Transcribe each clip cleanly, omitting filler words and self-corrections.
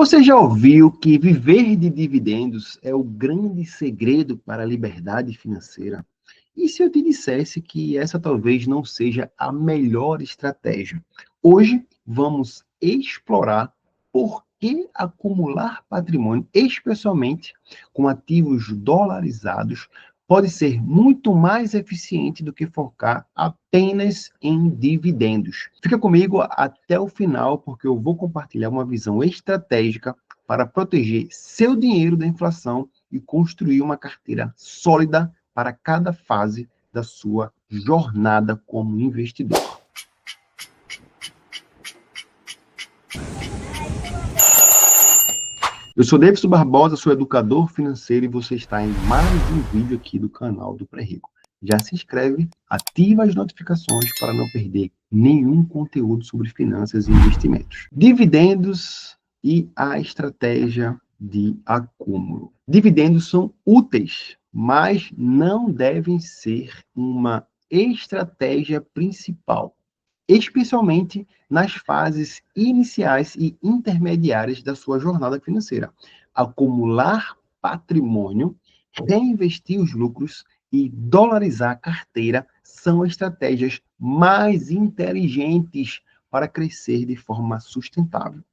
Você já ouviu que viver de dividendos é o grande segredo para a liberdade financeira? E se eu te dissesse que essa talvez não seja a melhor estratégia? Hoje vamos explorar por que acumular patrimônio, especialmente com ativos dolarizados, pode ser muito mais eficiente do que focar apenas em dividendos. Fica comigo até o final, porque eu vou compartilhar uma visão estratégica para proteger seu dinheiro da inflação e construir uma carteira sólida para cada fase da sua jornada como investidor. Eu sou Davidson Barbosa, sou educador financeiro e você está em mais um vídeo aqui do canal do Pré-Rico. Já se inscreve, ativa as notificações para não perder nenhum conteúdo sobre finanças e investimentos. Dividendos e a estratégia de acúmulo. Dividendos são úteis, mas não devem ser uma estratégia principal, especialmente nas fases iniciais e intermediárias da sua jornada financeira. Acumular patrimônio, reinvestir os lucros e dolarizar a carteira são estratégias mais inteligentes para crescer de forma sustentável.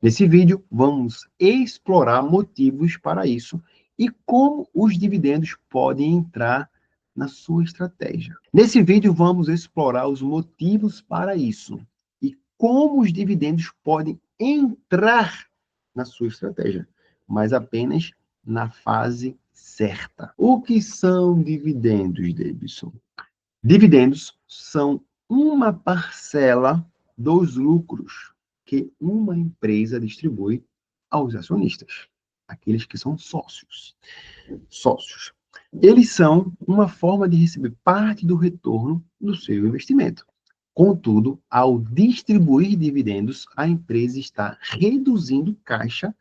Nesse vídeo, vamos explorar motivos para isso e como os dividendos podem entrar na sua estratégia. Nesse vídeo, vamos explorar os motivos para isso e como os dividendos podem entrar na sua estratégia, mas apenas na fase certa. O que são dividendos, Davidson? Dividendos são uma parcela dos lucros que uma empresa distribui aos acionistas, aqueles que são sócios. Sócios. Eles são uma forma de receber parte do retorno do seu investimento. Contudo, ao distribuir dividendos, a empresa está reduzindo caixa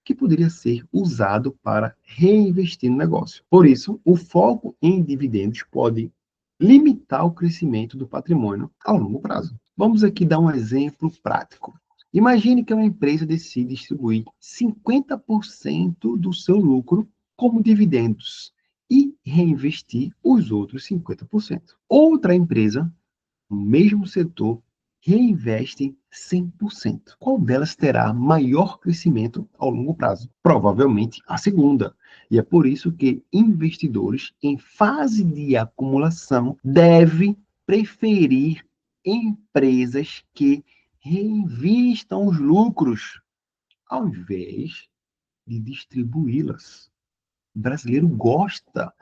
que poderia ser usado para reinvestir no negócio. Por isso, o foco em dividendos pode limitar o crescimento do patrimônio ao longo prazo. Vamos aqui dar um exemplo prático. Imagine que uma empresa decide distribuir 50% do seu lucro como dividendos e reinvestir os outros 50%. Outra empresa, no mesmo setor, reinveste 100%. Qual delas terá maior crescimento ao longo prazo? Provavelmente a segunda. E é por isso que investidores em fase de acumulação devem preferir empresas que reinvistam os lucros ao invés de distribuí-las. O brasileiro gosta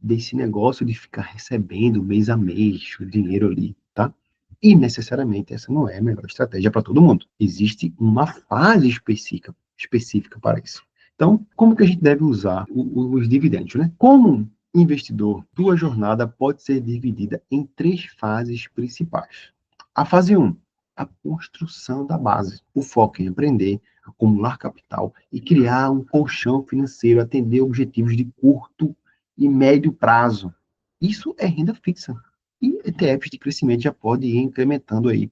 desse negócio de ficar recebendo mês a mês o dinheiro ali, tá? E necessariamente essa não é a melhor estratégia para todo mundo. Existe uma fase específica para isso. Então, como que a gente deve usar os dividendos, né? Como investidor, tua jornada pode ser dividida em 3 fases principais. A fase 1, a construção da base. O foco em aprender, acumular capital e criar um colchão financeiro, atender objetivos de curto e médio prazo. Isso é renda fixa. E ETFs de crescimento já podem ir incrementando aí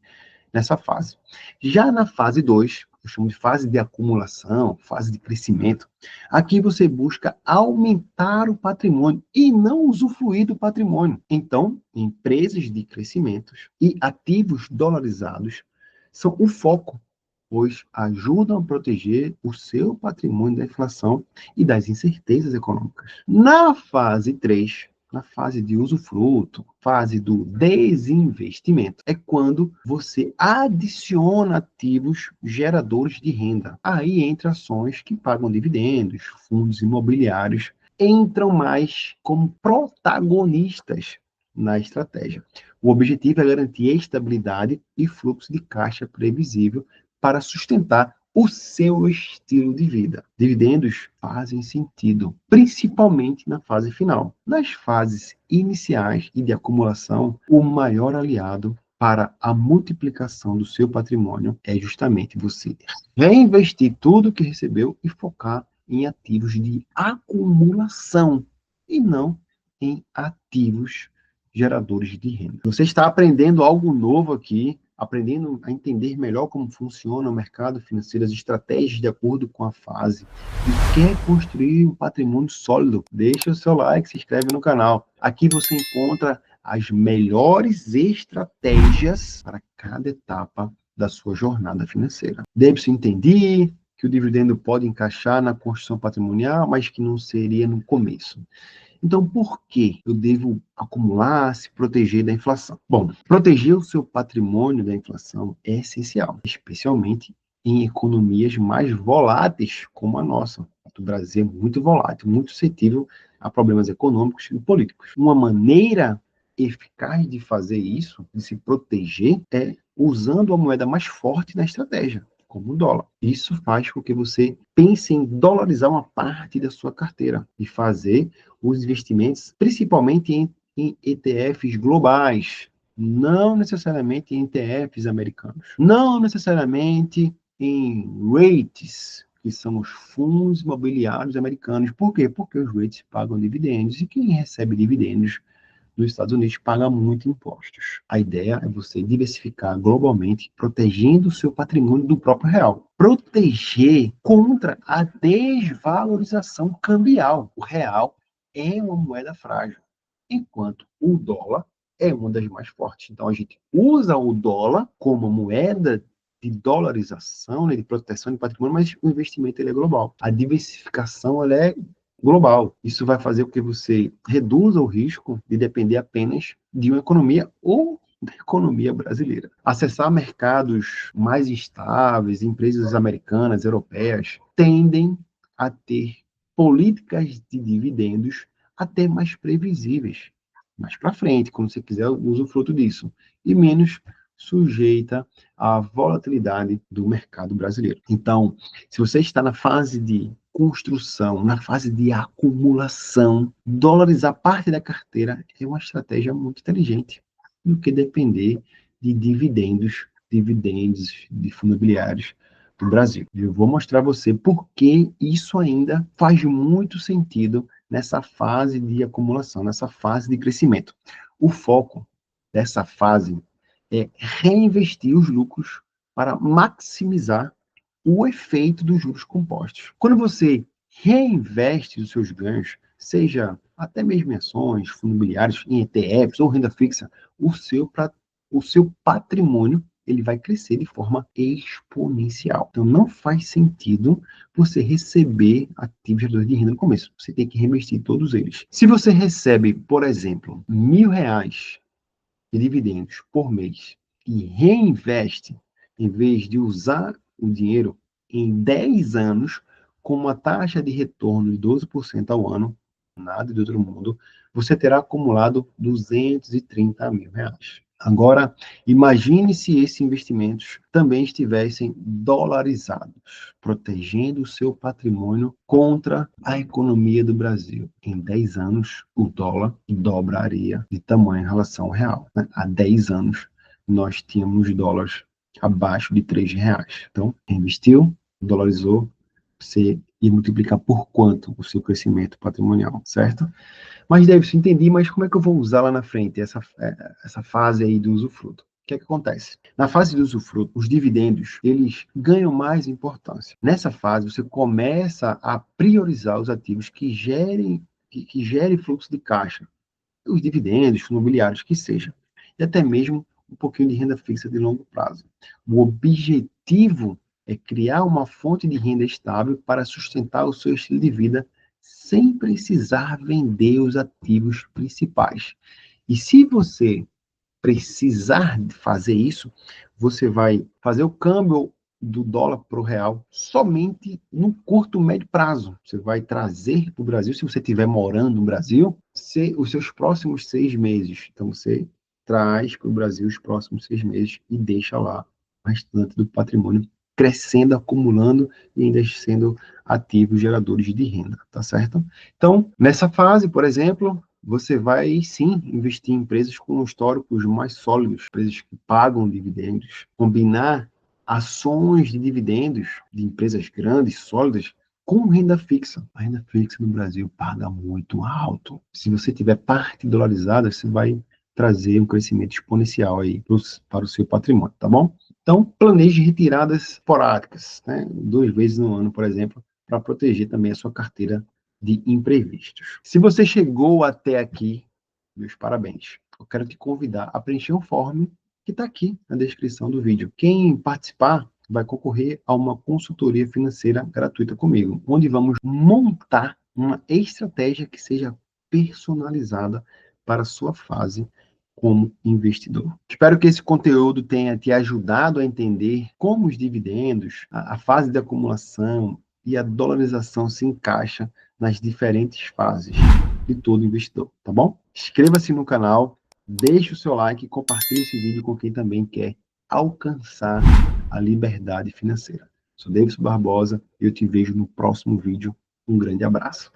nessa fase. Já na fase 2, eu chamo de fase de acumulação, fase de crescimento, aqui você busca aumentar o patrimônio e não usufruir do patrimônio. Então, empresas de crescimento e ativos dolarizados são o foco, pois ajudam a proteger o seu patrimônio da inflação e das incertezas econômicas. Na fase 3, na fase de usufruto, fase do desinvestimento, é quando você adiciona ativos geradores de renda. Aí entra ações que pagam dividendos, fundos imobiliários, entram mais como protagonistas na estratégia. O objetivo é garantir estabilidade e fluxo de caixa previsível para sustentar o seu estilo de vida. Dividendos fazem sentido, principalmente na fase final. Nas fases iniciais e de acumulação, o maior aliado para a multiplicação do seu patrimônio é justamente você reinvestir tudo que recebeu e focar em ativos de acumulação e não em ativos geradores de renda. Você está aprendendo algo novo aqui aprendendo a entender melhor como funciona o mercado financeiro, as estratégias de acordo com a fase, e quer construir um patrimônio sólido, deixa o seu like, se inscreve no canal. Aqui você encontra as melhores estratégias para cada etapa da sua jornada financeira. Deve-se entender que o dividendo pode encaixar na construção patrimonial, mas que não seria no começo. Então, por que eu devo acumular, se proteger da inflação? Bom, proteger o seu patrimônio da inflação é essencial, especialmente em economias mais voláteis como a nossa. O Brasil é muito volátil, muito suscetível a problemas econômicos e políticos. Uma maneira eficaz de fazer isso, de se proteger, é usando a moeda mais forte na estratégia, como o dólar. Isso faz com que você pense em dolarizar uma parte da sua carteira e fazer os investimentos, principalmente em ETFs globais, não necessariamente em ETFs americanos, não necessariamente em REITs, que são os fundos imobiliários americanos. Por quê? Porque os REITs pagam dividendos e quem recebe dividendos nos Estados Unidos paga muito impostos. A ideia é você diversificar globalmente, protegendo o seu patrimônio do próprio real. Proteger contra a desvalorização cambial. O real é uma moeda frágil, enquanto o dólar é uma das mais fortes. Então, a gente usa o dólar como moeda de dolarização, né, de proteção de patrimônio, mas o investimento ele é global. A diversificação ela é global. Isso vai fazer com que você reduza o risco de depender apenas de uma economia ou da economia brasileira. Acessar mercados mais estáveis, empresas americanas, europeias, tendem a ter políticas de dividendos até mais previsíveis. Mais para frente, quando você quiser usufruto disso. E menos sujeita à volatilidade do mercado brasileiro. Então, se você está na fase de construção, na fase de acumulação, dolarizar parte da carteira é uma estratégia muito inteligente do que depender de dividendos de fundos imobiliários do Brasil. Eu vou mostrar a você por que isso ainda faz muito sentido nessa fase de acumulação, nessa fase de crescimento. O foco dessa fase é reinvestir os lucros para maximizar o efeito dos juros compostos. Quando você reinveste os seus ganhos, seja até mesmo em ações, fundos imobiliários, em ETFs ou renda fixa, o seu patrimônio ele vai crescer de forma exponencial. Então, não faz sentido você receber ativos geradores de renda no começo. Você tem que reinvestir todos eles. Se você recebe, por exemplo, R$ 1.000 de dividendos por mês e reinveste, em vez de usar o dinheiro em 10 anos, com uma taxa de retorno de 12% ao ano, nada de outro mundo, você terá acumulado R$ 230 mil. Agora, imagine se esses investimentos também estivessem dolarizados, protegendo o seu patrimônio contra a economia do Brasil. Em 10 anos, o dólar dobraria de tamanho em relação ao real, né? Há 10 anos, nós tínhamos dólares abaixo de R$ 3. Então, investiu, dolarizou, você ia multiplicar por quanto o seu crescimento patrimonial, certo? Mas, Davidson, entendi, mas como é que eu vou usar lá na frente essa fase aí do usufruto? O que é que acontece? Na fase do usufruto, os dividendos, eles ganham mais importância. Nessa fase, você começa a priorizar os ativos que gerem fluxo de caixa, os dividendos, fundos imobiliários, que seja, e até mesmo um pouquinho de renda fixa de longo prazo. O objetivo é criar uma fonte de renda estável para sustentar o seu estilo de vida sem precisar vender os ativos principais. E se você precisar fazer isso, você vai fazer o câmbio do dólar para o real somente no curto, médio prazo. Você vai trazer para o Brasil, se você estiver morando no Brasil, os seus próximos 6 meses. Então, você traz para o Brasil os próximos 6 meses e deixa lá o restante do patrimônio crescendo, acumulando e ainda sendo ativos geradores de renda, tá certo? Então, nessa fase, por exemplo, você vai sim investir em empresas com históricos mais sólidos, empresas que pagam dividendos, combinar ações de dividendos de empresas grandes, sólidas, com renda fixa. A renda fixa no Brasil paga muito alto. Se você tiver parte dolarizada, você vai trazer um crescimento exponencial aí para o seu patrimônio, tá bom? Então, planeje retiradas esporádicas, né? 2 vezes no ano, por exemplo, para proteger também a sua carteira de imprevistos. Se você chegou até aqui, meus parabéns. Eu quero te convidar a preencher o form que está aqui na descrição do vídeo. Quem participar vai concorrer a uma consultoria financeira gratuita comigo, onde vamos montar uma estratégia que seja personalizada para a sua fase como investidor. Espero que esse conteúdo tenha te ajudado a entender como os dividendos, a fase de acumulação e a dolarização se encaixa nas diferentes fases de todo investidor, tá bom? Inscreva-se no canal, deixe o seu like e compartilhe esse vídeo com quem também quer alcançar a liberdade financeira. Sou Davidson Barbosa e eu te vejo no próximo vídeo. Um grande abraço.